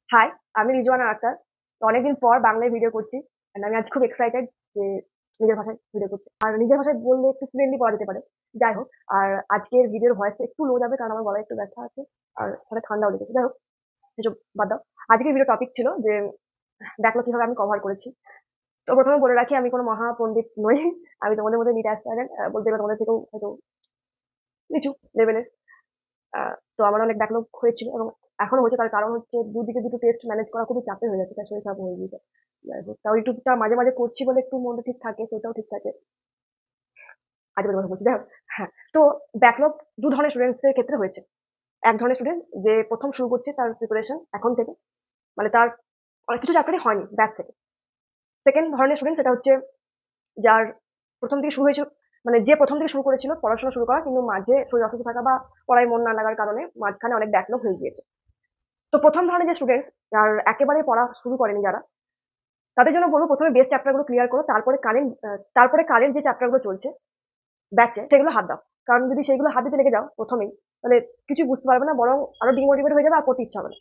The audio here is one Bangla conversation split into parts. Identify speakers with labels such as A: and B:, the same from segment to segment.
A: হাই, আমি রিজওয়ানা আক্তার। তো অনেকদিন পর বাংলায় ভিডিও করছি। অ্যান্ড আমি আজ খুব এক্সাইটেড যে নিজের ভাষায় ভিডিও করছি। আর নিজের ভাষায় বললে একটু ফ্লুয়েন্টলি বলা যেতে পারে। যাই হোক, আর আজকের ভিডিওর ভয়েসটা একটু লো যাবে কারণ আমার গলায় একটু ব্যথা আছে। আর সাথে ঠান্ডাও লেগেছে। যাই হোক, এসব বাদ দাও। আজকের ভিডিও টপিক ছিল যে ব্যাকলগ কিভাবে আমি কভার করেছি। তো ১ম এ বলে রাখি আমি কোনো মহাপন্ডিত নই। আমি তোমাদের মধ্যে নিট অ্যাসপিরেন্ট বলতে গেলে তোমাদের থেকেও হয়তো নিচু লেভেলের। তো আমার অনেক ব্যাকলগ হয়েছিল এবং এখনো হচ্ছে। তার কারণ হচ্ছে দুদিকে দুটো টেস্ট ম্যানেজ করা খুবই চাপের হয়ে যাচ্ছে, তার শরীর খারাপ হয়ে গিয়েছে। যাই হোক, তাও ইউটিউবটা মাঝে মাঝে করছি বলে একটু মনটা ঠিক থাকে, সেটাও ঠিক থাকে। আজে বাজে কথা বলছি, যাই হোক। হ্যাঁ, তো ব্যাকলগ দু ধরনের স্টুডেন্টস এর ক্ষেত্রে হয়েছে। এক ধরনের স্টুডেন্ট যে প্রথম শুরু করছে তার প্রিপারেশন এখন থেকে, মানে তার অনেক কিছু চ্যাপ্টারই হয়নি ব্যাচ থেকে। সেকেন্ড ধরনের স্টুডেন্ট সেটা হচ্ছে যার প্রথম থেকে শুরু হয়েছিল, মানে যে প্রথম থেকে শুরু করেছিল পড়াশোনা শুরু করা, কিন্তু মাঝে শরীর অসুস্থ থাকা বা পড়ায় মন না লাগার কারণে মাঝখানে অনেক ব্যাকলগ হয়ে গিয়েছে। তো প্রথম ধরনের যে স্টুডেন্টস আর একেবারে পড়া শুরু করেনি যারা, তাদের জন্য বলবো প্রথমে বেস চ্যাপ্টার গুলো ক্লিয়ার করো, তারপরে কারেন্ট যে চ্যাপ্টার গুলো চলছে ব্যাচে সেগুলো হাত দাও। কারণ যদি সেগুলো হাত দিতে লেগে যাও প্রথমেই, তাহলে কিছু বুঝতে পারবে না, বরং আরো ডিমোটিভেট হয়ে যাবে আর পড়তে ইচ্ছা হবে না।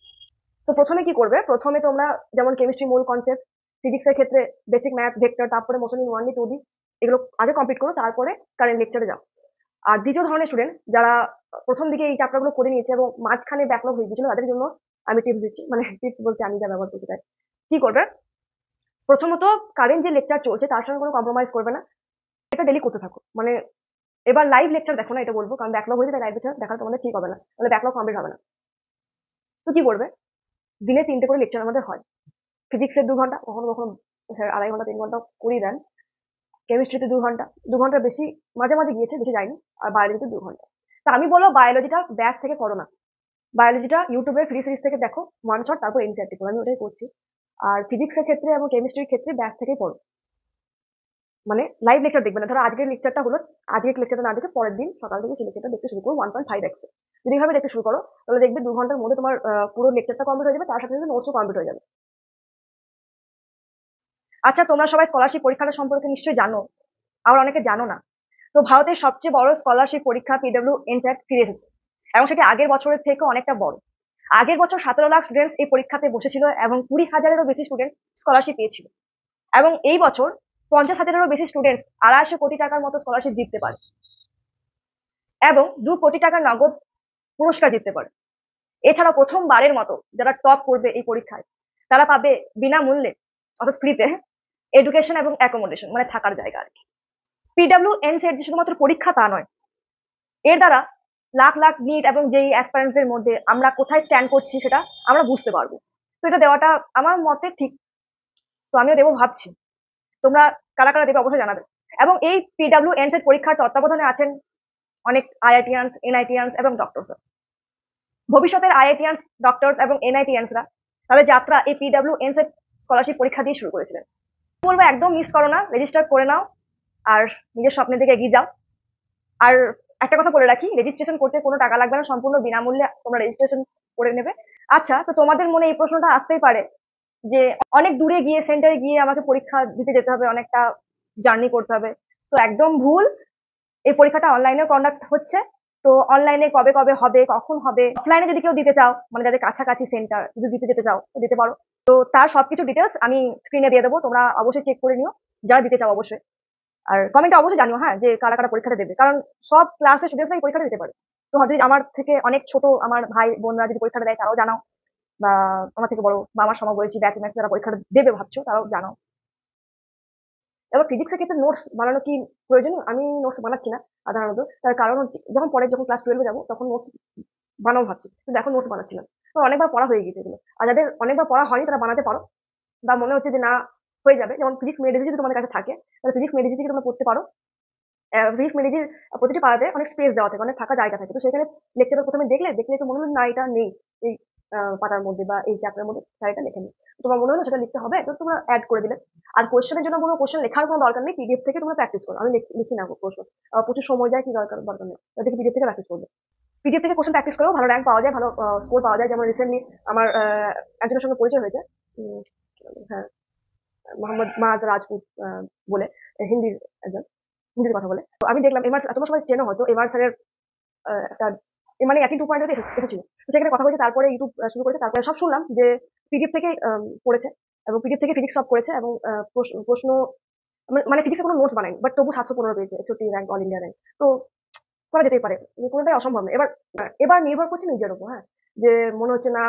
A: তো প্রথমে কি করবে, প্রথমে তোমরা যেমন কেমিস্ট্রি মূল কনসেপ্ট, ফিজিক্সের ক্ষেত্রে বেসিক ম্যাথ ভেক্টর, তারপরে মোশন ইন 1D 2D এগুলো আগে কমপ্লিট করো, তারপরে কারেন্ট লেকচারে যাও। আর দ্বিতীয় ধরনের স্টুডেন্ট যারা প্রথম দিকে এই চ্যাপ্টার গুলো করে নিয়েছে এবং মাঝখানে ব্যাকলগ হয়ে গিয়েছিল, তাদের জন্য আমি টিপস দিচ্ছি, মানে টিপস বলতে আমি যা ব্যবহার করতে চাই। কি করবে, প্রথমত কারেন্ট যে লেকচার চলছে তার সঙ্গে কোনো কম্প্রোমাইজ করবে না, এটা ডেলি করতে থাকো। মানে এবার লাইভ লেকচার দেখো না, এটা বলবো, কারণ ব্যাকলগ হয়েছে তাই লাইভ লেকচার দেখা তোমাদের ঠিক হবে না, তাহলে ব্যাকলগ কমপ্লিট হবে না। তো কি করবে, দিনে ৩টে করে লেকচার আমাদের হয়। ফিজিক্সের ২ ঘন্টা, কখনো কখনো স্যার ২.৫ ঘন্টা ৩ ঘন্টা করিয়ে দেন। কেমিস্ট্রিতে ২ ঘন্টা, ২ ঘন্টার বেশি মাঝে মাঝে গিয়েছে, বেশি যায়নি। আর বায়োলজিতে ২ ঘন্টা। তা আমি বলবো বায়োলজিটা ব্যাচ থেকে করো না, বায়োলজিটা ইউটিউবের ফ্রি সিরিজ থেকে দেখো ওয়ান শট, তারপর এনসিইআরটি পড়ো, আমি ওটাই করছি। আর ফিজিক্সের ক্ষেত্রে এবং কেমিস্ট্রির ক্ষেত্রে ব্যাচ থেকেই পড়ো, মানে লাইভ লেকচার দেখবে না। ধরো আজকের লেকচারটা হলো, আজকের লেকচারটা না দেখে পরের দিন সকাল থেকে সেই লেকচারটা দেখতে শুরু করো 1.5x। যদি এইভাবে দেখতে শুরু করো তাহলে দেখবে ২ ঘন্টার মধ্যে তোমার পুরো লেকচারটা কমপ্লিট হয়ে যাবে, তার সাথে সাথে নোটসও কমপ্লিট হয়ে যাবে। আচ্ছা, তোমরা সবাই স্কলারশিপ পরীক্ষাটা সম্পর্কে নিশ্চয়ই জানো, আবার অনেকে জানো না। তো ভারতের সবচেয়ে বড় স্কলারশিপ পরীক্ষা পিডব্লিউ এনসেট ফিরে এসেছে, এবং সেটা আগের বছরের থেকে অনেকটা বড়। আগের বছর ১৭ লাখ স্টুডেন্টস এই পরীক্ষাতে বসেছিল এবং ২০,০০০-এরও বেশি স্টুডেন্টস স্কলারশিপ পেয়েছিল। এবং এই বছর ৫০,০০০-এরও বেশি স্টুডেন্ট ২৫০ কোটি টাকার মতো স্কলারশিপ জিততে পারে এবং ২ কোটি টাকার নগদ পুরস্কার জিততে পারে। এছাড়াও প্রথমবারের মতো যারা টপ করবে এই পরীক্ষায়, তারা পাবে বিনামূল্যে, অর্থাৎ ফ্রিতে, এডুকেশন এবং অ্যাকোমোডেশন, মানে থাকার জায়গা আর কি। পিডব্লিউ এনসেট যে শুধুমাত্র পরীক্ষা তা নয়, এর দ্বারা লাখ লাখ নিট এবং যেই অ্যাসপারেন্টদের মধ্যে আমরা কোথায় স্ট্যান্ড করছি সেটা আমরা বুঝতে পারবো। তো এটা দেওয়াটা আমার মতে ঠিক। তো আমিও দেবো ভাবছি, তোমরা কারা কারা দেবে অবশ্যই জানাবে। এবং এই পিডব্লিউ এনসেট পরীক্ষার তত্ত্বাবধানে আছেন অনেক আইআইটিয়ানস, এনআইটিয়ানস এবং ডক্টরস। ভবিষ্যতের আইআইটিয়ানস, ডক্টরস এবং এনআইটিয়ানসরা তাদের যাত্রা এই পিডব্লিউ এনসেট স্কলারশিপ পরীক্ষা দিয়ে শুরু করেছিলেন। বলবো একদম মিস করো না, রেজিস্টার করে নাও আর নিজের স্বপ্নের দিকে এগিয়ে যাও। আর একটা কথা বলে রাখি, রেজিস্ট্রেশন করতে কোনো টাকা লাগবে না, সম্পূর্ণ বিনামূল্যে তোমরা রেজিস্ট্রেশন করে নেবে। আচ্ছা, তো তোমাদের মনে এই প্রশ্নটা আসতেই পারে যে অনেক দূরে গিয়ে সেন্টারে গিয়ে আমাকে পরীক্ষা দিতে যেতে হবে, অনেকটা জার্নি করতে হবে। তো একদম ভুল, এই পরীক্ষাটা অনলাইনে কন্ডাক্ট হচ্ছে। তো অনলাইনে কবে কবে হবে, কখন হবে, অফলাইনে যদি কেউ দিতে চাও, মানে যাদের কাছাকাছি সেন্টার, যদি দিতে যেতে চাও তো দিতে পারো। তো তার সবকিছু ডিটেলস আমি স্ক্রিনে দিয়ে দেবো, তোমরা অবশ্যই চেক করে নিও যারা দিতে চাও অবশ্যই। আর কমেন্টে অবশ্যই জানিও, হ্যাঁ, যে কারা কারা পরীক্ষাটা দেবে, কারণ সব ক্লাসের স্টুডেন্টসরাই পরীক্ষাটা দিতে পারে। তো যদি আমার থেকে অনেক ছোট আমার ভাই বোনরা যদি পরীক্ষাটা দেয় তারাও জানাও, বা আমার থেকে বড় বা আমার সমবয়সী ব্যাচমেট যারা পরীক্ষাটা দেবে ভাবছো তারাও জানাও। এবার ফিজিক্সের ক্ষেত্রে নোটস বানানো কি প্রয়োজনীয়? আমি নোটস বানাচ্ছি না সাধারণত। তার কারণ হচ্ছে যখন ক্লাস 12 এ যাবো তখন নোটস বানাবো ভাবছি। কিন্তু এখন নোটস বানাচ্ছি না। তো অনেকবার পড়া হয়ে গেছে এগুলো। আর যাদের অনেকবার পড়া হয়নি তারা বানাতে পারো। বা মনে হচ্ছে যে না, হয়ে যাবে। যেমন ফিজিক্স মেডিসি যদি তোমাদের কাছে থাকে, তাহলে ফিজিক্স মেডিসি থেকে তোমরা পড়তে পারো। ফিজিক্স মেডিসির প্রতিটি পাড়াতে অনেক স্পেস দেওয়া থাকে, অনেক ফাঁকা জায়গা থাকে। তো সেখানে লেকচারের প্রথমে দেখলে একটু মনে হলো না এটা নেই এই পাতার মধ্যে বা এই চ্যাপ্টারের মধ্যে, স্যার এটা লেখেনি। তোমার মনে হলো সেটা লিখতে হবে, তো তোমরা অ্যাড করে দিলে। আর কোয়েশ্চেনের জন্য কোনো কোয়েশ্চেন লেখার কোনো দরকার নেই, পিডিএফ থেকে তোমরা প্র্যাকটিস করো। আমি লিখি না প্রশ্ন, প্রচুর সময় যায়, কি দরকার নেই, ওদেরকে পিডিএফ থেকে প্র্যাকটিস করবে। পিডিএফ থেকে কোশ্চেন প্র্যাকটিস করেও ভালো র্যাঙ্ক পাওয়া যায়, ভালো স্কোর পাওয়া যায়। যেমন রিসেন্টলি আমার একজনের সঙ্গে পরিচয় হয়েছে, হ্যাঁ, মোহাম্মদ মাজ রাজপুত বলে, হিন্দির একজন, হিন্দির কথা বলে। তো আমি দেখলাম এমআর, তোমরা সবাই চেনো হয়তো এমআর স্যারের একটা, মানে একই 2.0 এসেছিল। তো সেখানে কথা বলছে, তারপরে ইউটিউব শুরু করেছে, তারপরে সব শুনলাম যে পিডিএফ থেকে পড়েছে এবং পিডিএফ থেকে ফিজিক্স সলভ করেছে এবং প্রশ্ন মানে ফিজিক্সে কোনো নোটস বানায়নি, বাট তবু 715 পেয়েছে, 61 র্যাঙ্ক, অল ইন্ডিয়া র্যাঙ্ক। তো করা যেতেই পারে, কোনোটাই অসম্ভব না। এবার এবার নির্ভর করছে নিজের উপর, হ্যাঁ, যে মনে হচ্ছে না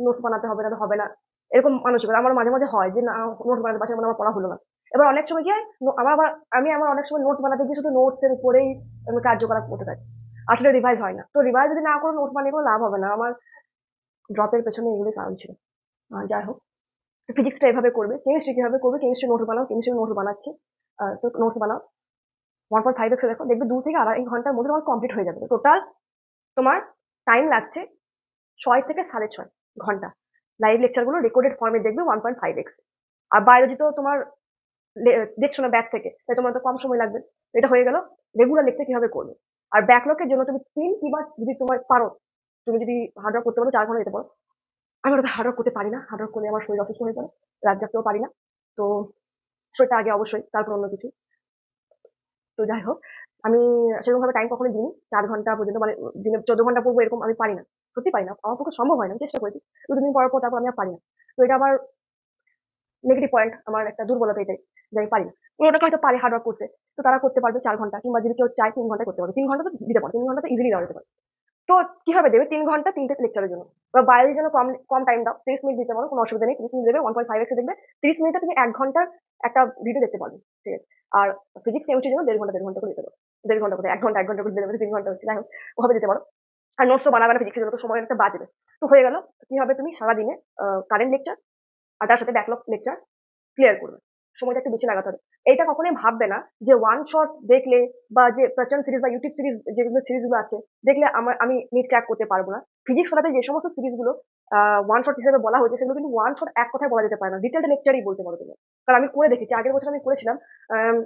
A: নোটস বানাতে হবে না তো হবে না, এরকম মানসিকতা আমার মাঝে মাঝে হয় যে না নোটস বানাতে পারছি না, মানে আমার পড়া হলো না। এবার অনেক সময় কি হয়, আমার অনেক সময় নোটস বানাতে গিয়ে শুধু নোটস এর উপরেই আমি কার্যকলাপ করতে থাকি, আসলে রিভাইজ হয় না। তো রিভাইজ যদি না করে নোটস বানিয়ে কোনো লাভ হবে না। আমার ড্রপের পেছনে এগুলোই কারণ ছিল। যাই হোক, ফিজিক্সটা এভাবে করবে, কেমিস্ট্রি কিভাবে করবে, কেমিস্ট্রি নোটস বানাও, কেমিস্ট্রি নোটস বানাচ্ছি। তো নোটস বানাও, 1.5x দেখো, দেখবে 2 থেকে 2.5 ঘন্টার মধ্যে তোমার কমপ্লিট হয়ে যাবে। টোটাল তোমার টাইম লাগছে 6 থেকে 6.5 ঘন্টা। লাইভ লেকচার গুলো রেকর্ডেড ফর্মে দেখবে 1.5x। আর বায়োলজি তো তোমার দেখছো না ব্যাক থেকে, তাই তোমার তো কম সময় লাগবে। এটা হয়ে গেল রেগুলার লেকচার কিভাবে করবে। আর ব্যাকলগের জন্য তুমি 3 কিবার যদি তোমার পারো, তুমি যদি হার্ড ওয়ার্ক করতে পারো 4 ঘন্টা যেতে পারো। আমি ওটা হার্ড ওয়ার্ক করতে পারি না, হার্ড ওয়ার্ক করলে আমার শরীর অসুস্থ হয়ে পড়ে, রাত জাগতেও পারি না। তো শরীরটা আগে অবশ্যই, তারপর অন্য কিছু। তো যাই হোক, আমি সেরকম ভাবে টাইম কখনো দিইনি 4 ঘন্টা পর্যন্ত, মানে দিনে 14 ঘন্টা পড়বো এরকম আমি পারি না, সত্যি পারি না, আমার পক্ষে সম্ভব হয় না। আমি চেষ্টা করেছি 2 দিন পর পর, তারপর আমি আর পারি না। তো এটা আমার নেগেটিভ পয়েন্ট, আমার একটা দুর্বলতা এটাই, যে আমি পারি না। ওটাকে হয়তো পারি হার্ড ওয়ার্ক করতে, তো তারা করতে পারবে 4 ঘন্টা, কিংবা যদি কেউ চায় 3 ঘন্টা করতে পারবে, 3 ঘন্টা তো দিতে পারে, 3 ঘন্টা তো ইজিলি দেওয়া যেতে পারে। তো কিভাবে দেবে 3 ঘন্টা 3টে লেকচারের জন্য? বা বায়োলজির জন্য কম কম টাইম দাও, 30 মিনিট দিতে পারো, কোনো অসুবিধা নেই, 30 মিনিট দেবে, 1.5x দেখবে, 30 মিনিটে তুমি 1 ঘন্টার একটা ভিডিও দেখতে পারবে, ঠিক আছে। আর ফিজিক্স কেমিস্ট্রির জন্য 1.5 ঘন্টা 1.5 ঘন্টা করে দিতে পারো, 1.5 ঘন্টা করে, 1 ঘন্টা 1 ঘন্টা করে দিতে পারবে, 3 ঘন্টা হচ্ছে, যাই হোক ওভাবে দিতে পারো। আর নোটসও বানাবে না, ফিজিক্সের জন্য তো সময় একটা বাঁচবে। তো হয়ে গেল, কিভাবে তুমি সারাদিনে কারেন্ট লেকচার আর তার সাথে ব্যাকলগ লেকচার ক্লিয়ার করবে। সময়টা একটু বেশি লাগাতে হবে। এইটা কখনোই ভাববে না যে ওয়ান শট দেখলে, বা যে প্রচন্ড সিরিজ বা ইউটিউব সিরিজ, যেগুলো সিরিজগুলো আছে দেখলে আমি নিট ক্র্যাক করতে পারবো না। ফিজিক্স ওলাতে যে সমস্ত সিরিজগুলো ওয়ান শট হিসেবে বলা হয়েছে, সেগুলো কিন্তু ওয়ান শট এক কথায় বলা যেতে পারে না, ডিটেলড লেকচারই বলতে পারো তুমি। কারণ আমি করে দেখেছি, আগের বছর আমি করেছিলাম। আম,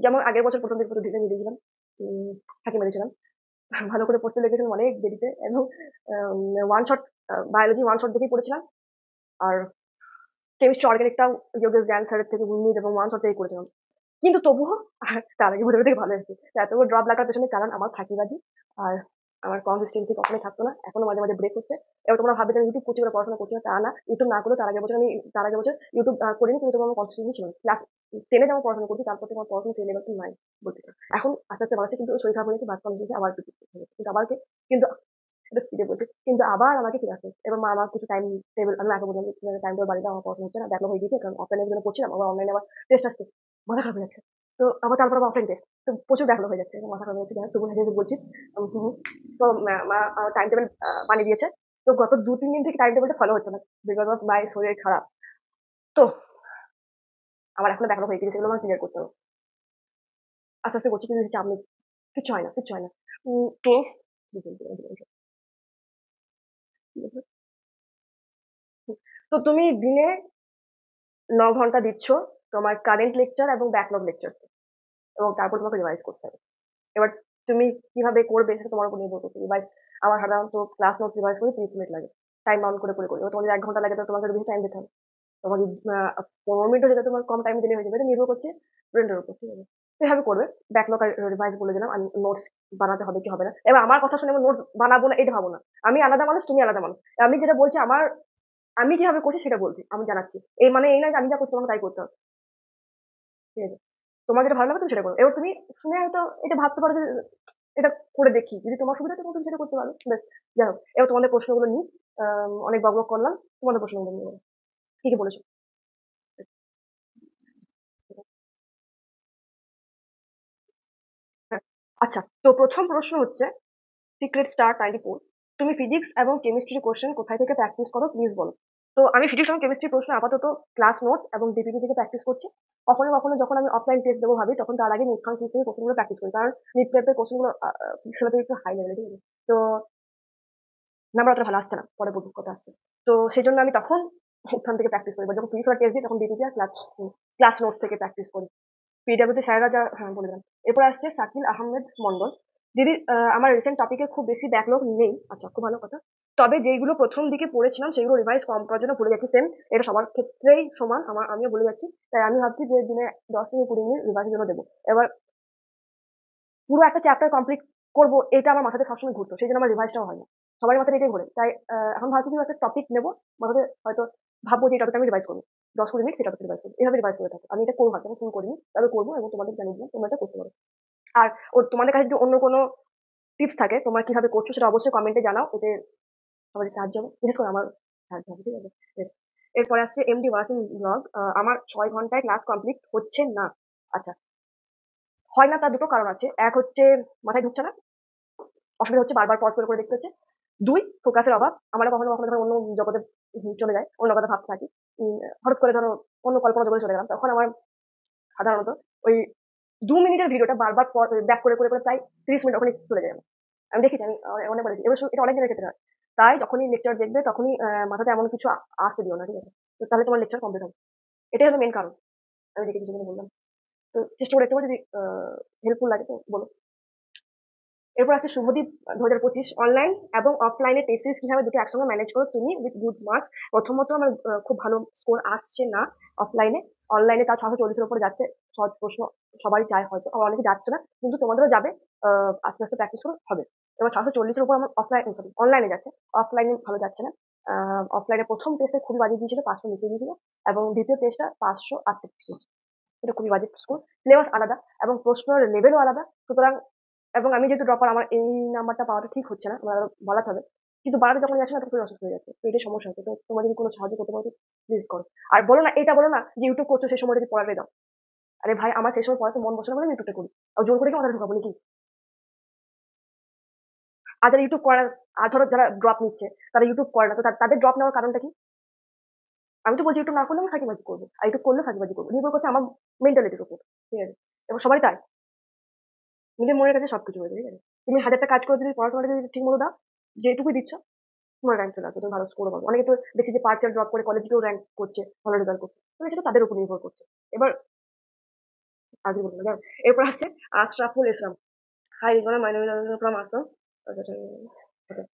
A: যেমন আগের বছর প্রথম দিন প্রথম দিনে দিয়েছিলাম, ফাঁকি মেরেছিলাম, ভালো করে পড়তে লেগেছিলাম অনেক দেরিতে, এবং one shot biology one shot দেখেই পড়েছিলাম। আর কেমিস্ট্রি অর্গানিকটাও যোগেশ জ্ঞান স্যারের থেকে মিড এবং ওয়ান শট থেকেই করেছিলাম। কিন্তু তবুও তার আগে বোঝাবে থেকে ভালো হয়েছে। এতগুলো ড্রপ লাগার পেছনে কারণ আমার ফাঁকিবাজি আর আমার কনসিস্টেন্সি কখনোই থাকতো না, এখনো মাঝে মাঝে ব্রেক হচ্ছে। এবার তোমরা ভাববে যে আমি ইউটিউব করছি বলে পড়াশোনা করছি না, তা না। ইউটিউব না করলেও তার আগের বছর ইউটিউব করিনি, কিন্তু তোমার কনসিস্টেন্সি ছিল। ক্লাস 10-এ যেমন পড়াশোনা করছি, তারপর থেকে আমার পড়াশোনা সেই লেভেল নাই বলতে পারো। এখন আস্তে আস্তে বাড়ছে, কিন্তু শরীর খারাপ হয়ে গেছে, বাদ কনসিস্টেন্সি আবার একটু ঠিক হয়ে গেছে। কিন্তু আবার কিন্তু এটা স্পিডে বলছি, কিন্তু আবার আমাকে ঠিক আছে। এবার মা আমার কিছু টাইম টেবিল, আমি আগে বললাম টাইম টেবিল বাড়িতে আমার পড়াশোনা হচ্ছে না, ব্যাকলগ হয়ে গেছে, কারণ অফলাইনের জন্য পড়ছিলাম, আবার অনলাইনে আবার টেস্ট আসছে, মাথা খারাপ হয়ে যাচ্ছে। তো আবার তারপর আবার অফলাইন টেস্ট, তো প্রচুর ব্যাকলগ হয়ে যাচ্ছে, মাথা খারাপ হয়ে যাচ্ছে। যাই হোক, তবু হেসে বলছি। তো মা টাইম টেবিল বানিয়ে দিয়েছে। তো গত 2-3 দিন থেকে টাইম টেবিলটা ফলো হচ্ছে না, বিকজ অফ মাই শরীর খারাপ। তো আমার এখনো ব্যাকলগ হয়ে গেছে, সেগুলো আমার ক্লিয়ার করতে হবে। আস্তে আস্তে করছি, কিন্তু চাপ নেই, কিচ্ছু হয় না, কিচ্ছু হয় না। তো তো তুমি দিনে 9 ঘন্টা দিচ্ছ তোমার কারেন্ট লেকচার এবং ব্যাকলগ লেকচার, এবং তারপর তোমাকে রিভাইজ করতে হবে। এবার তুমি কিভাবে করবে সেটা তোমার উপর নির্ভর করছে। রিভাইজ আমার সাধারণত ক্লাস নোট রিভাইজ করে 30 মিনিট লাগে, টাইম বাউন্ড করে করে করে। এবার তোমার যদি 1 ঘন্টা লাগে, তো তোমাকে বেশি টাইম দিতে হবে। তোমার যদি 15 মিনিটও যেটা তোমার কম টাইম দিলে হয়ে যাবে, এটা নির্ভর করছে স্টুডেন্টের উপর, ঠিক আছে। তো এভাবে করবে। ব্যাকলগ আর রিভাইজ বলে দিলাম, আমি নোটস বানাতে হবে কি হবে না। এবার আমার কথা শুনে নোটস বানাবো না এটা ভাবো না। আমি আলাদা মানুষ, তুমি আলাদা মানুষ। আমি যেটা বলছি, আমি কিভাবে করছি সেটা বলছি, আমি জানাচ্ছি। এই মানে এই না যে আমি যা করছি তোমাকে তাই করতে হবে, ঠিক আছে। তোমার যেটা ভালো লাগে তুমি সেটা করো। এবার তুমি শুনে হয়তো এটা ভাবতে পারো যে এটা করে দেখি, যদি তোমার সুবিধা হয় তুমি সেটা করতে পারো, বেশ। যাই হোক, এবার তোমাদের প্রশ্নগুলো নিই। অনেক বকবক করলাম, তোমাদের প্রশ্নগুলো নিয়ে বলো। কি কি বলেছো? হ্যাঁ, আচ্ছা, তো প্রথম প্রশ্ন হচ্ছে সিক্রেট স্টার 94, তুমি ফিজিক্স এবং কেমিস্ট্রি কোশ্চেন কোথায় থেকে প্র্যাকটিস করো প্লিজ বলো। তো আমি ফিজিক্স এবং কেমিস্ট্রি প্রশ্ন আপাতত ক্লাস নোট এবং ডিপিটি থেকে প্র্যাকটিস করছি। কখনো কখনো যখন আমি অফলাইন টেস্ট দেবো ভাবি, তখন তার আগে নিটফান সিরিজ থেকে কোশ্চেনগুলো প্র্যাকটিস করি, কারণ নিট প্রেপের কোশ্চেনগুলো সেটা একটু হাই লেভেলের, ঠিক আছে। তো নাম্বার অতটা ভালো আসছে না, পরে বলবো কত আসছে। তো সেই জন্য আমি তখন ওখান থেকে প্র্যাকটিস করি, বা যখন ফিজিক্স টেস্ট দিই তখন ডিপিটি আর ক্লাস ক্লাস নোটস থেকে প্র্যাকটিস করি। পিডাব্লিউতে স্যাররা যা, হ্যাঁ বলে দিলাম। এরপর আসছে শাকিল আহমেদ মন্ডল। দিদি, আমার রিসেন্ট টপিকে খুব বেশি ব্যাকলগ নেই। আচ্ছা, খুব ভালো কথা। তবে যেগুলো প্রথম দিকে পড়েছিলাম সেগুলো রিভাইজ কম করার জন্য ভুলে যাচ্ছি, সেম। এটা সবার ক্ষেত্রেই সমান, আমিও ভুলে যাচ্ছি। তাই আমি ভাবছি যে দিনে 10 থেকে 20 মিনিট রিভাইজের জন্য দেবো। এবার পুরো একটা চ্যাপ্টার কমপ্লিট করবো, এটা আমার মাথাতে সবসময় ঘুরতো, সেই জন্য আমার রিভাইজটাও হয় না। সবার মাথায় এটাই ঘুরে, তাই এখন ভাবছি যে একটা টপিক নেবো মাথাতে, হয়তো ভাববো যে এই টপিক আমি রিভাইজ করবো, 10-20 মিনিট সেই টপিক রিভাইজ করবো, এভাবে রিভাইজ করে থাকো। আমি এটা করবো, ভাবছি আমি শুরু করিনি, তবে করবো এবং তোমাদের জানিয়ে দিলাম তোমরা এটা করতে পারো। আর তোমাদের কাছে যদি অন্য কোনো টিপস থাকে তোমরা কিভাবে করছো সেটা অবশ্যই কমেন্টে জানাও, এতে সবারই সাহায্য হবে, বিশেষ করে আমার সাহায্য হবে, ঠিক আছে? বেশ। এরপরে আসছে এমডি ওয়াসিম ব্লগ। আমার 6 ঘন্টায় ক্লাস কমপ্লিট হচ্ছে না। আচ্ছা, হয় না তার দুটো কারণ আছে। এক হচ্ছে মাথায় ঢুকছে না, অসুবিধা হচ্ছে, বারবার পজ করে করে দেখতে হচ্ছে। ২ ফোকাসের অভাব। আমরা কখনো কখনো ধরো অন্য জগতে চলে যাই, অন্য কথা ভাবতে থাকি। হঠাৎ করে ধরো অন্য কল্পনা জগতে চলে গেলাম, তখন আমার সাধারণত ওই ২ মিনিটের ভিডিওটা বারবার ব্যাক করে করে করে প্রায় ৩০ মিনিট ওখানে চলে যায় আমার। আমি দেখেছি, আমি অনেকবার দেখেছি। এবার এটা অনেক দিনের ক্ষেত্রে হয়। তাই যখনই লেকচার দেখবে তখনই মাথাতে এমন কিছু আসতে দিও না, ঠিক আছে? তো তাহলে তোমার লেকচার কমপ্লিট হবে। এটাই হলো মেইন কারণ। আমি দেখেছি সেজন্য বললাম। তো চেষ্টা করে দেখতে পারো, যদি হেল্পফুল লাগে তো বলো। এরপর আছে শুভদীপ ২০২৫, অনলাইন এবং অফলাইনে টেস্ট সিরিজ কিভাবে দুটো একসঙ্গে ম্যানেজ করো তুমি উইথ গুড মার্কস? প্রথমত আমার খুব ভালো স্কোর আসছে না অফলাইনে। অনলাইনে তার 640-এর উপরে যাচ্ছে। সহজ প্রশ্ন সবাই চায় হয়তো, আবার অনেকে যাচ্ছে না, কিন্তু তোমাদেরও যাবে। আস্তে আস্তে প্র্যাকটিস করে হবে। এবার 640-এর উপর আমার অফলাইন, সরি অনলাইনে যাচ্ছে, অফলাইনে ভালো যাচ্ছে না। অফলাইনে প্রথম টেস্টে খুবই বাজে দিয়েছিল, 500 নিচে দিয়েছিল, এবং দ্বিতীয় টেস্টটা 538। এটা খুবই বাজে স্কোর। সিলেবাস আলাদা এবং প্রশ্নের লেভেলও আলাদা, সুতরাং এবং আমি যেহেতু ড্রপার, আমার এই নাম্বারটা পাওয়াটা ঠিক হচ্ছে না, আমার আরো বাড়াতে হবে। কিন্তু বাড়াতে যখন যাচ্ছে না তখন অসুস্থ হয়ে যাচ্ছে, তো এটাই সমস্যা হচ্ছে। তো তোমরা যদি কোনো সাহায্য করতে পারো প্লিজ করো। আর বলো না, এটা বলো না যে ইউটিউব করছো সেই সময়টা পড়াবে দাও। আরে ভাই, আমার সেই সময় পড়াতে মন বসে না বলে আমি ইউটিউবটা করি। আর জোর করে কি মাথায় ঢুকাবো নাকি? আর যারা ইউটিউব করে না, আর ধরো যারা ড্রপ নিচ্ছে, তারা ইউটিউব করে না, তো তাদের ড্রপ নেওয়ার কারণটা কি? আমি তো বলছি ইউটিউব না করলে আমি ফাঁকিবাজি করবো, আর ইউটিউব করলে ফাঁকিবাজি করবো, নির্ভর করছে আমার মেন্টালিটির উপর, ঠিক আছে? এবার সবাই তাই, নিজের মনের কাছে সবকিছু হয়ে যায়, ঠিক আছে? তুমি 1000টা কাজ করে যদি পড়াশোনাটা যদি ঠিক মতো দাও, যেটুকুই দিচ্ছ, তোমার র্যাঙ্ক চলে আসবে, তুমি ভালো স্কোর পাবো। অনেকে তো দেখি যে পার্সিয়াল ড্রপ করে কলেজেও র্যাঙ্ক করছে, ভালো রেজাল্ট করছে, মানে সেটা তাদের উপর নির্ভর করছে। এবার আগে বলবো না, এরপর আসছে Ashraful Islam. Hi Rizwana, my name is from Assam. আচ্ছা আচ্ছা আচ্ছা।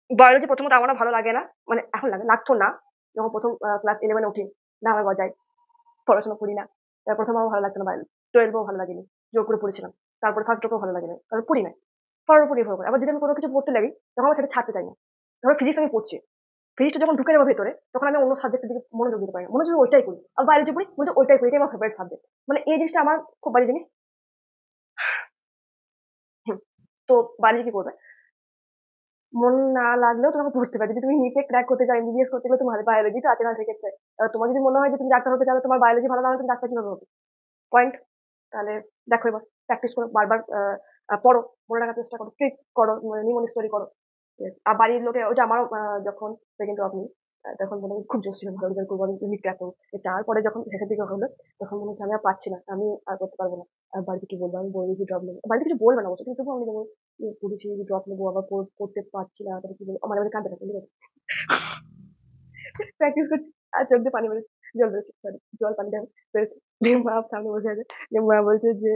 A: বায়োলজি প্রথমত আমার না ভালো লাগে না, মানে এখন লাগে, লাগতো না যখন প্রথম ক্লাস 11-এ উঠি, না আমার বাজাই, পড়াশোনা করি না। প্রথম আমার ভালো লাগতো না বায়োলজি, 12-এও ভালো লাগেনি, জোর করে পড়েছিলাম। তারপরে ফার্স্ট ড্রপেও ভালো লাগেনি, কারণ পড়ি নাই, পড়ার উপর নির্ভর করে। আবার যদি আমি কোনো কিছু পড়তে লাগি, তখন আমার সেটা ছাড়তে চাই না। ধরো ফিজিক্স আমি পড়ছি, ফিজিক্সটা যখন ঢুকে যাবো ভেতরে, তখন আমি অন্য সাবজেক্টের দিকে মনোযোগ দিতে পারি না, মনে হচ্ছে যে ওইটাই করি। আর বায়োলজি পড়ি, মনে হচ্ছে ওইটাই করি, এটাই আমার ফেভারিট সাবজেক্ট। মানে এই জিনিসটা আমার খুব বাজে জিনিস। হুম, তো বায়োলজি কি করবে? মন না লাগলেও তোমাকে পড়তে পারে। যদি তুমি নিটে ক্র্যাক করতে চাও, এমবিবিএস করতে গেলে তোমার বায়োলজি তো আছে না সেক্ষেত্রে। এবার তোমার যদি মনে হয় যে তুমি ডাক্তার হতে চাও, তোমার বায়োলজি ভালো না হলে তুমি ডাক্তার কিভাবে হবে? পয়েন্ট। তাহলে দেখো, এবার প্র্যাকটিস করো, বারবার পড়ো, মনে রাখার চেষ্টা করো, ট্রিক করো, নিমন স্টোরি করো। Yes, আর বাড়ির লোকে ওই যে আমারও যখন সেকেন্ড অফ নিই, তখন মনে হয় খুব জোশ ছিল, ভালো রেজাল্ট করবো, আমি নিট ক্র্যাক করবো। তারপরে যখন শেষের দিকে হলো, তখন মনে হচ্ছে আমি আর পারছি না, আমি আর করতে পারবো না। আর বাড়িতে কি বলবো, আমি বলি যে ড্রপ নেবো, বাড়িতে কিছু বলবে না অবশ্য, কিন্তু তবুও আমি যেমন পড়েছি ড্রপ নেবো, আবার পড়তে পারছি না, তাহলে কি বলবো, আমার কাঁদতে থাকে, ঠিক আছে? প্র্যাকটিস করছি আর চোখ দিয়ে পানি বেরোচ্ছে, জল বেরোচ্ছে, সরি জল পানি দেয় বেরোচ্ছে। দিয়ে মা সামনে বসে আছে, দিয়ে মা বলছে যে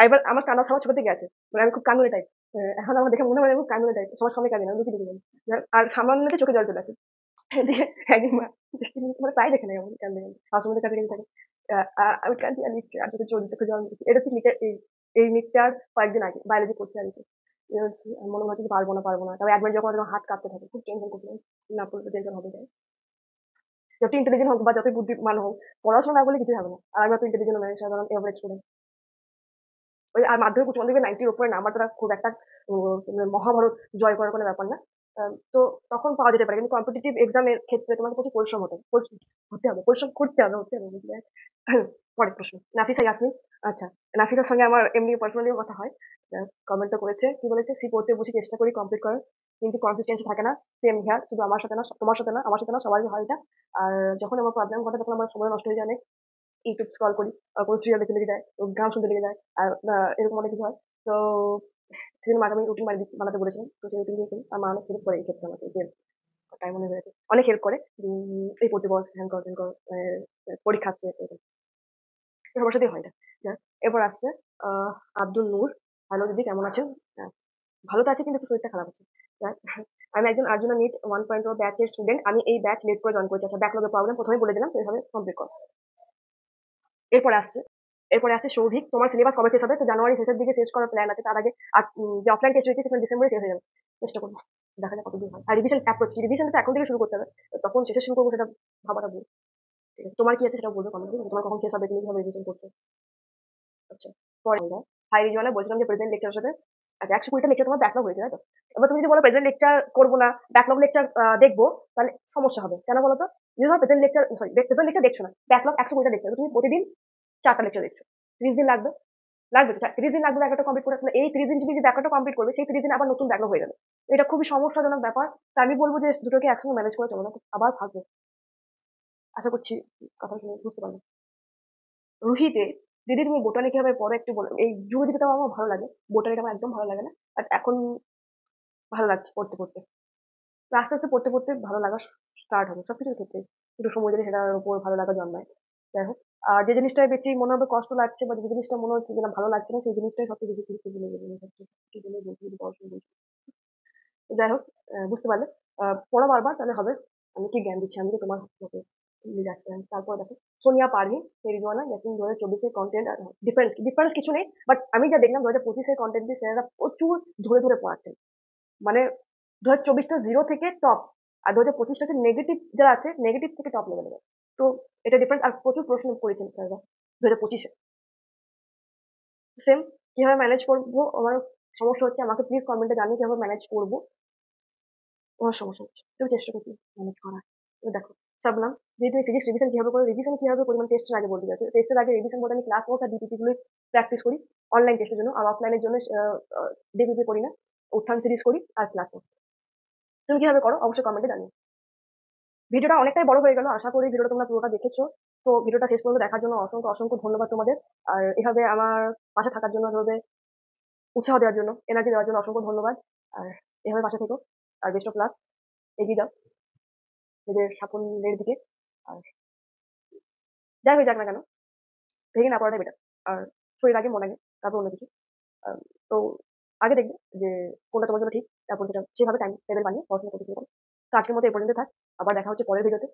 A: এবার আমার কান্না ছাড়া ছোট থেকে আছে, মানে আমি খুব কান্দুনি টাইপ। এখন আমার দেখে মনে হয় আমি খুব কান্দুনি টাইপ, সবার সামনে কাঁদি না, লুকিয়ে লুকিয়ে কাঁদি। আর সামান্যতে চোখে জল চলে আসে। দিয়ে একদিন মা মানে প্রায় দেখে নেই এমন কান্দে কান্দে শাশুড়িদের কাছে গেছে থাকে। আমি কাঁদছি আর লিখছি, আর চোখে জল দিচ্ছি। এটা ঠিক নিটে এই নিটটার কয়েকদিন আগে বায়োলজি করছি আর কি। আমি মনে হচ্ছে যে পারবো না পারবো না, তবে একবার যখন একদম হাত কাঁপতে থাকে, খুব টেনশন করছিলাম, না পড়লে টেনশন হবে যায়। যত ইন্টেলিজেন্ট হোক বা যতই বুদ্ধিমান হোক, পড়াশোনা না করলে কিছু হবে না। আর আমি অত ইন্টেলিজেন্ট নয়, সাধারণ এভারেজ স্টুডেন্ট। ওই আর মাধ্যমিক উচ্চ মাধ্যমিকে 90-র উপরে নাম্বার তোলা খুব একটা মহাভারত জয় করার কোনো ব্যাপার না। তো তখন পাওয়া যেতে পারে, কিন্তু কম্পিটিটিভ এক্সামের ক্ষেত্রে তোমাকে প্রচুর পরিশ্রম হতে হবে, পরিশ্রম করতে হবে, বুঝলে? পরের প্রশ্ন, নাফিসা ইয়াসমিন। আচ্ছা, নাফিসার সঙ্গে আমার এমনি পার্সোনালিও কথা হয়, কমেন্টও করেছে, কি বলেছে, সি পড়তে বসে চেষ্টা করি কমপ্লিট করার, কিন্তু কনসিস্টেন্সি থাকে না। সেম হিয়ার, শুধু আমার সাথে না, তোমার সাথে না, আমার সাথে না, সবারই হয় এটা। আর যখন আমার প্রবলেম ঘটে তখন আমার সময় নষ্ট হয়ে যায় অনেক, ইউটিউব স্ক্রল করি, কোনো সিরিয়াল দেখতে লেগে যায়, গান শুনতে লেগে যায়, আর এরকম অনেক কিছু হয়। তো সেজন্য মাকে আমি রুটিন বানাতে বলেছিলাম, তো সেই রুটিন দিয়ে করি। আর মা অনেক হেল্প করে এই ক্ষেত্রে আমাকে, যে তাই মনে হয়েছে অনেক হেল্প করে। এই পড়তে বস, হ্যান কর ত্যান কর, পরীক্ষা আসছে, সবার সাথেই হয় এটা। এরপর আসছে আব্দুল নূর। হ্যালো দিদি, কেমন আছেন? হ্যাঁ, ভালো তো আছি, কিন্তু একটু শরীরটা খারাপ আছে। যাক, আমি একজন আর্জুনা নিট 1.0 ব্যাচের স্টুডেন্ট, আমি এই ব্যাচ লেট করে জয়েন করেছি। আচ্ছা, ব্যাকলগের প্রবলেম প্রথমেই বলে দিলাম, তো এইভাবে কমপ্লিট করো। এরপরে আসছে এরপরে আসছে সৌভিক, তোমার সিলেবাস কবে শেষ হবে? তো জানুয়ারি শেষের দিকে শেষ করার প্ল্যান আছে, তার আগে। আর যে অফলাইন টেস্ট হয়েছে সেখানে ডিসেম্বরে শেষ হয়ে যাবে, চেষ্টা করবো। দেখা যাক কতদূর হয়। আর রিভিশন অ্যাপ্রোচ কি, রিভিশনটা তো এখন থেকে শুরু করতে হবে। তো তখন শেষে শুরু করবো সেটা ভাবাটা ভুল। ঠিক আছে? তোমার কি আছে সেটা বলবে কমেন্টে। তোমার কখন শেষ হবে, তুমি কিভাবে রিভিশন করছো? আচ্ছা, পরে আমরা হাই রিজওয়ানা বলছিলাম যে প্রেজেন্ট লেকচারের সাথে আচ্ছা 120টা লেকচার তোমার ব্যাকলগ হয়েছে, তাই তো? এবার তুমি যদি বলো প্রেজেন্ট লেকচার করবো না, ব্যাকলগ লেকচার দেখবো, তাহলে সমস্যা হবে। কেন বলো তো? যদি তোমার present lecture sorry present lecture দেখছো না, ব্যাকলগ 120টা লেকচার, তুমি প্রতিদিন 4টা লেকচার দেখছো, 30 দিন লাগবে। লাগবে তো 30 দিন লাগবে ব্যাকলগটা কমপ্লিট করতে। তাহলে এই 30 দিন তুমি যে ব্যাকলগটা কমপ্লিট করবে, সেই 30 দিন আবার নতুন ব্যাকলগ হয়ে যাবে। তো এটা খুবই সমস্যাজনক ব্যাপার। তো আমি বলবো যে দুটোকে একসঙ্গে ম্যানেজ করে চলো না, আবার থাকবে। আশা করছি কথা শুনে বুঝতে পারবে। রুহিতে, দিদি তুমি বোটানি কিভাবে পড়ো একটু বলো। এই জুলজিটা আমার ভালো লাগে, বোটানিটা আমার একদম ভালো লাগে না। বাট এখন ভালো লাগছে পড়তে পড়তে। তো আস্তে আস্তে পড়তে পড়তে ভালো লাগা স্টার্ট হবে সবকিছুর ক্ষেত্রেই। একটু সময় দিলে সেটার উপর ভালো লাগা জন্মায়। যাই হোক, আর যে জিনিসটাই বেশি মনে হবে কষ্ট লাগছে বা যে জিনিসটা মনে হচ্ছে যে না ভালো লাগছে না, সেই জিনিসটাই সবচেয়ে বেশি গুরুত্ব দিলে যাবে সবচেয়ে দিলে বলছি যদি পড়াশোনা বলছি। যাই হোক, বুঝতে পারলে। পড়া বারবার তাহলে হবে। আমি কি জ্ঞান দিচ্ছি, আমি তো তোমার মতো যাচ্ছি। তারপর দেখো, সোনিয়া পারভিন, রিজওয়ানা ইয়াসমিন 2024-এর কন্টেন্ট ডিফারেন্স ডিফারেন্স কিছু নেই। বাট আমি যা দেখলাম 2025-এর কন্টেন্ট দিয়ে স্যারেরা প্রচুর ধরে ধরে পড়াচ্ছেন। মানে 2024টা জিরো থেকে টপ, আর 2025টা হচ্ছে নেগেটিভ যারা আছে, নেগেটিভ থেকে টপ লেভেলে। তো এটা ডিফারেন্স। আর প্রচুর প্রশ্ন করেছেন স্যাররা 2025-এ। সেম, কিভাবে ম্যানেজ করবো আমার সমস্যা হচ্ছে, আমাকে প্লিজ কমেন্টে জানিয়ে কিভাবে ম্যানেজ করবো। তোমার সমস্যা হচ্ছে, তুমি চেষ্টা করছি ম্যানেজ করার। তো দেখো, সাবনাম, যদি তুমি ফিজিক্স রিভিশন কিভাবে করো, রিভিশন কিভাবে করি মানে টেস্টের আগে বলতে চাচ্ছি। টেস্টের আগে রিভিশন বলতে আমি ক্লাস নোটস আর ডিপিটি গুলোই প্র্যাকটিস করি অনলাইন টেস্টের জন্য। আর অফলাইনের জন্য ডিপিটি করি না, উত্থান সিরিজ করি আর ক্লাস নোট। তুমি কিভাবে করো অবশ্যই কমেন্টে জানিও। ভিডিওটা অনেকটাই বড় হয়ে গেল, আশা করি ভিডিওটা তোমরা পুরোটা দেখেছো। তো ভিডিওটা শেষ পর্যন্ত দেখার জন্য অসংখ্য অসংখ্য ধন্যবাদ তোমাদের। আর এভাবে আমার পাশে থাকার জন্য, এভাবে উৎসাহ দেওয়ার জন্য, এনার্জি দেওয়ার জন্য অসংখ্য ধন্যবাদ। আর এভাবে পাশে থেকো। আর বেস্ট অফ লাক, এগিয়ে যাও নিজের সাফল্যের দিকে। আর যাই হয়ে যাক না কেন, ভেঙে না পড়াটাই বেটার। আর শরীর আগে, মন আগে, তারপর অন্য কিছু। আহ, তো আগে দেখবে যে কোনটা তোমার জন্য ঠিক, তারপর সেটা সেভাবে টাইম টেবিল বানিয়ে পড়াশোনা করতে শুরু করো। তো আজকের মতো এই পর্যন্ত থাক। আবার দেখা হচ্ছে পরের ভিডিওতে।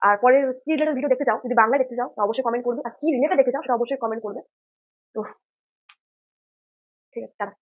A: আর পরের কি রিলেটেড ভিডিও দেখতে চাও, যদি বাংলায় দেখতে চাও তো অবশ্যই কমেন্ট করবে, আর কি রিলেটেড দেখতে চাও সেটা অবশ্যই কমেন্ট করবে। তো ঠিক আছে, টাটা।